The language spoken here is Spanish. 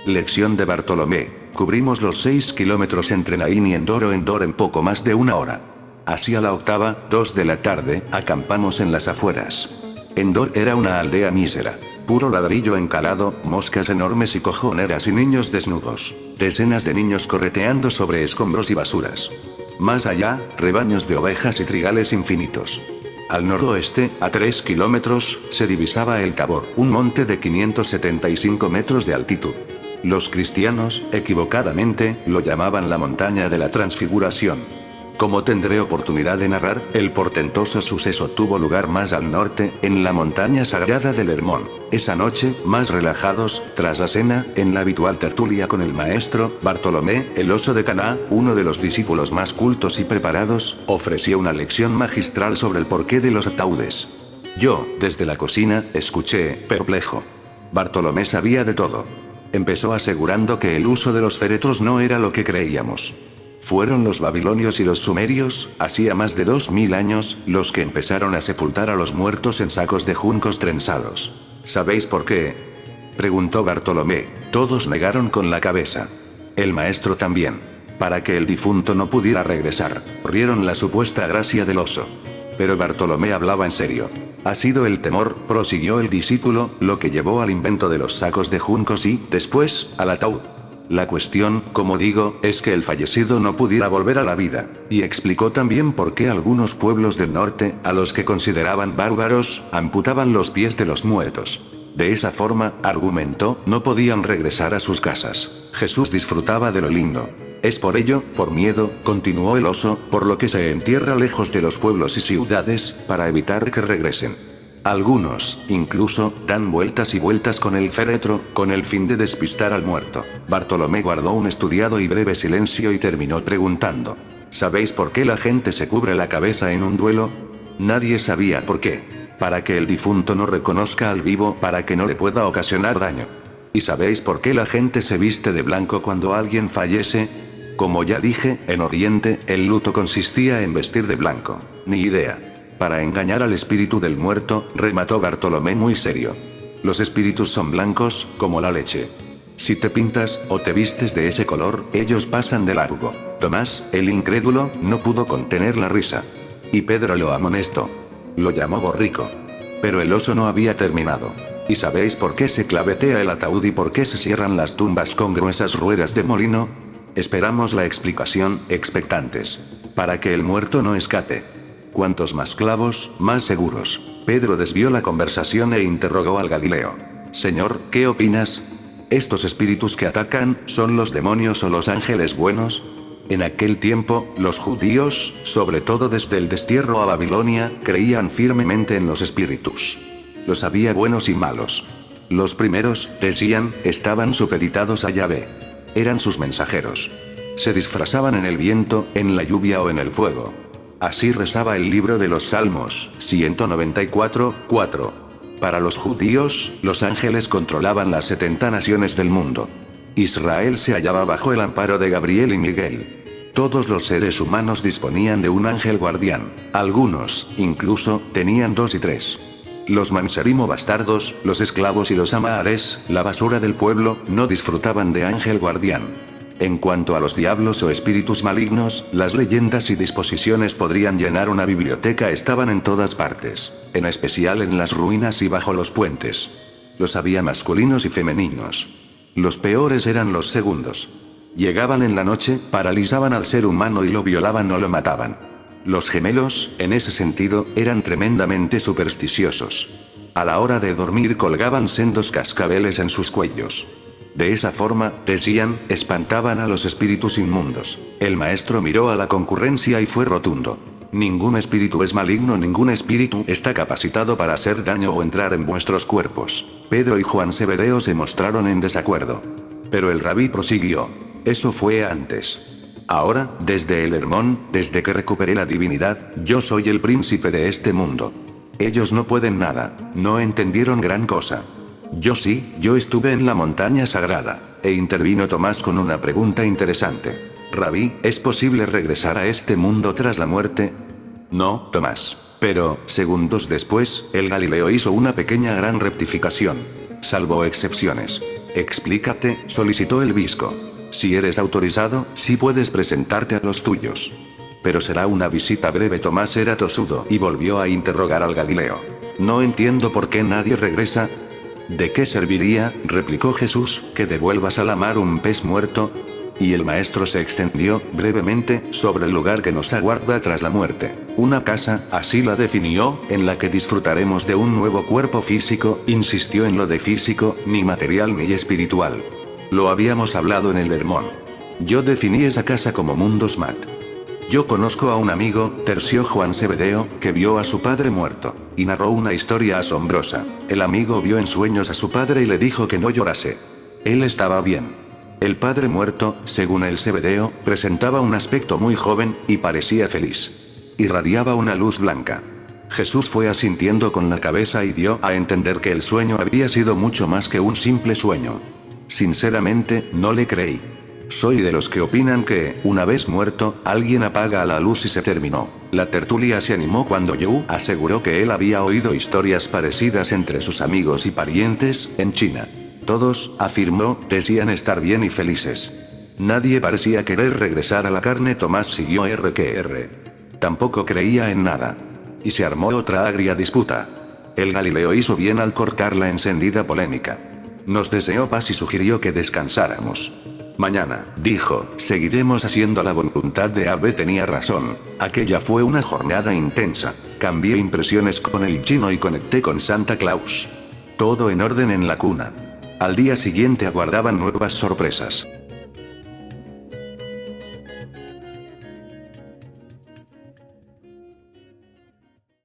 Lección de Bartolomé. Cubrimos los 6 kilómetros entre Naín y Endor en poco más de una hora. Hacia la octava, 2 de la tarde, acampamos en las afueras. Endor era una aldea mísera. Puro ladrillo encalado, moscas enormes y cojoneras y niños desnudos. Decenas de niños correteando sobre escombros y basuras. Más allá, rebaños de ovejas y trigales infinitos. Al noroeste, a 3 kilómetros, se divisaba el Tabor, un monte de 575 metros de altitud. Los cristianos, equivocadamente, lo llamaban la montaña de la Transfiguración. Como tendré oportunidad de narrar, el portentoso suceso tuvo lugar más al norte, en la montaña sagrada del Hermón. Esa noche, más relajados, tras la cena, en la habitual tertulia con el maestro, Bartolomé, el oso de Caná, uno de los discípulos más cultos y preparados, ofreció una lección magistral sobre el porqué de los ataúdes. Yo, desde la cocina, escuché, perplejo. Bartolomé sabía de todo. Empezó asegurando que el uso de los féretros no era lo que creíamos. Fueron los babilonios y los sumerios, hacía más de 2000 años, los que empezaron a sepultar a los muertos en sacos de juncos trenzados. ¿Sabéis por qué?, preguntó Bartolomé. Todos negaron con la cabeza. El maestro también. Para que el difunto no pudiera regresar. Rieron la supuesta gracia del oso. Pero Bartolomé hablaba en serio. Ha sido el temor, prosiguió el discípulo, lo que llevó al invento de los sacos de juncos y, después, al ataúd. La cuestión, como digo, es que el fallecido no pudiera volver a la vida, y explicó también por qué algunos pueblos del norte, a los que consideraban bárbaros, amputaban los pies de los muertos. De esa forma, argumentó, no podían regresar a sus casas. Jesús disfrutaba de lo lindo. Es por ello, por miedo, continuó el oso, por lo que se entierra lejos de los pueblos y ciudades, para evitar que regresen. Algunos, incluso, dan vueltas y vueltas con el féretro, con el fin de despistar al muerto. Bartolomé guardó un estudiado y breve silencio y terminó preguntando. ¿Sabéis por qué la gente se cubre la cabeza en un duelo? Nadie sabía por qué. Para que el difunto no reconozca al vivo, para que no le pueda ocasionar daño. ¿Y sabéis por qué la gente se viste de blanco cuando alguien fallece? Como ya dije, en Oriente, el luto consistía en vestir de blanco. Ni idea. Para engañar al espíritu del muerto, remató Bartolomé muy serio. Los espíritus son blancos, como la leche. Si te pintas, o te vistes de ese color, ellos pasan de largo. Tomás, el incrédulo, no pudo contener la risa. Y Pedro lo amonestó. Lo llamó borrico. Pero el oso no había terminado. ¿Y sabéis por qué se clavetea el ataúd y por qué se cierran las tumbas con gruesas ruedas de molino? Esperamos la explicación, expectantes. Para que el muerto no escape. Cuantos más clavos, más seguros. Pedro desvió la conversación e interrogó al Galileo. Señor, ¿qué opinas? ¿Estos espíritus que atacan, son los demonios o los ángeles buenos? En aquel tiempo, los judíos, sobre todo desde el destierro a Babilonia, creían firmemente en los espíritus. Los había buenos y malos. Los primeros, decían, estaban supeditados a Yahvé. Eran sus mensajeros. Se disfrazaban en el viento, en la lluvia o en el fuego. Así rezaba el libro de los Salmos, 194, 4. Para los judíos, los ángeles controlaban las 70 naciones del mundo. Israel se hallaba bajo el amparo de Gabriel y Miguel. Todos los seres humanos disponían de un ángel guardián. Algunos, incluso, tenían 2 y 3. Los mansarimo bastardos, los esclavos y los amahares, la basura del pueblo, no disfrutaban de ángel guardián. En cuanto a los diablos o espíritus malignos, las leyendas y disposiciones podrían llenar una biblioteca, estaban en todas partes, en especial en las ruinas y bajo los puentes. Los había masculinos y femeninos. Los peores eran los segundos. Llegaban en la noche, paralizaban al ser humano y lo violaban o lo mataban. Los gemelos, en ese sentido, eran tremendamente supersticiosos. A la hora de dormir colgaban sendos cascabeles en sus cuellos. De esa forma, decían, espantaban a los espíritus inmundos. El maestro miró a la concurrencia y fue rotundo. Ningún espíritu es maligno, ningún espíritu está capacitado para hacer daño o entrar en vuestros cuerpos. Pedro y Juan Zebedeo se mostraron en desacuerdo. Pero el rabí prosiguió. Eso fue antes. Ahora, desde el Hermón, desde que recuperé la divinidad, yo soy el príncipe de este mundo. Ellos no pueden nada, no entendieron gran cosa. Yo sí, yo estuve en la montaña sagrada. E intervino Tomás con una pregunta interesante. Rabí, ¿es posible regresar a este mundo tras la muerte? No, Tomás. Pero, segundos después, el Galileo hizo una pequeña gran rectificación. Salvo excepciones. Explícate, solicitó el visco. Si eres autorizado, sí puedes presentarte a los tuyos. Pero será una visita breve. Tomás era tosudo y volvió a interrogar al Galileo. No entiendo por qué nadie regresa. ¿De qué serviría, replicó Jesús, que devuelvas a la mar un pez muerto? Y el maestro se extendió, brevemente, sobre el lugar que nos aguarda tras la muerte. Una casa, así la definió, en la que disfrutaremos de un nuevo cuerpo físico, insistió en lo de físico, ni material ni espiritual. Lo habíamos hablado en el Vermont. Yo definí esa casa como Mundos Mat. Yo conozco a un amigo, terció Juan Zebedeo, que vio a su padre muerto, y narró una historia asombrosa. El amigo vio en sueños a su padre y le dijo que no llorase. Él estaba bien. El padre muerto, según el Zebedeo, presentaba un aspecto muy joven, y parecía feliz. Irradiaba una luz blanca. Jesús fue asintiendo con la cabeza y dio a entender que el sueño había sido mucho más que un simple sueño. Sinceramente, no le creí. Soy de los que opinan que, una vez muerto, alguien apaga la luz y se terminó. La tertulia se animó cuando Yu aseguró que él había oído historias parecidas entre sus amigos y parientes, en China. Todos, afirmó, decían estar bien y felices. Nadie parecía querer regresar a la carne. Tomás siguió R. Tampoco creía en nada. Y se armó otra agria disputa. El Galileo hizo bien al cortar la encendida polémica. Nos deseó paz y sugirió que descansáramos. Mañana, dijo, seguiremos haciendo la voluntad de Abbe. Tenía razón. Aquella fue una jornada intensa. Cambié impresiones con el chino y conecté con Santa Claus. Todo en orden en la cuna. Al día siguiente aguardaban nuevas sorpresas.